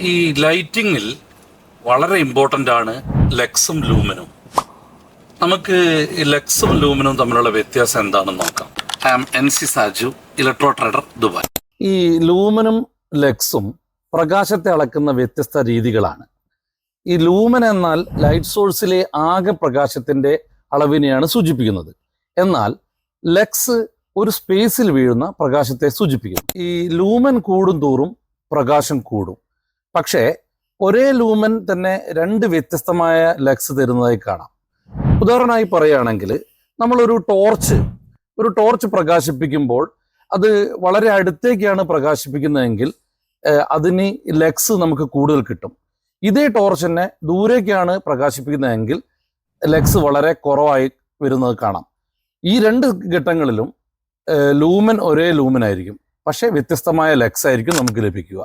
ഈ ലൈറ്റിങ്ങിൽ വളരെ ഇമ്പോർട്ടൻ്റ് ആണ് ലക്സും ലൂമനും. നമുക്ക് ഈ ലക്സും ലൂമനും തമ്മിലുള്ള വ്യത്യാസം എന്താണെന്ന് നോക്കാം. I am NC Saju, electro trader, Dubai. ഈ ലൂമനും ലക്സും പ്രകാശത്തെ അളക്കുന്ന വ്യത്യസ്ത രീതികളാണ്. ഈ ലൂമൻ എന്നാൽ ലൈറ്റ് സോഴ്സിലെ ആകെ പ്രകാശത്തിന്റെ അളവിനെയാണ് സൂചിപ്പിക്കുന്നത്. എന്നാൽ ലക്സ് ഒരു സ്പേസിൽ വീഴുന്ന പ്രകാശത്തെ സൂചിപ്പിക്കുന്നു. ഈ ലൂമൻ കൂടും തോറും പ്രകാശം കൂടും. പക്ഷേ ഒരേ ലൂമൻ തന്നെ രണ്ട് വ്യത്യസ്തമായ ലക്സ് തരുന്നതായി കാണാം. ഉദാഹരണമായി പറയുകയാണെങ്കിൽ, നമ്മളൊരു ടോർച്ച് പ്രകാശിപ്പിക്കുമ്പോൾ അത് വളരെ അടുത്തേക്കാണ് പ്രകാശിപ്പിക്കുന്നതെങ്കിൽ അതിന് ലക്സ് നമുക്ക് കൂടുതൽ കിട്ടും. ഇതേ ടോർച്ച് തന്നെ ദൂരേക്കാണ് പ്രകാശിപ്പിക്കുന്നതെങ്കിൽ ലക്സ് വളരെ കുറവായി വരുന്നത് കാണാം. ഈ രണ്ട് ഘട്ടങ്ങളിലും ലൂമൻ ഒരേ ലൂമൻ ആയിരിക്കും, പക്ഷേ വ്യത്യസ്തമായ ലക്സ് ആയിരിക്കും നമുക്ക് ലഭിക്കുക.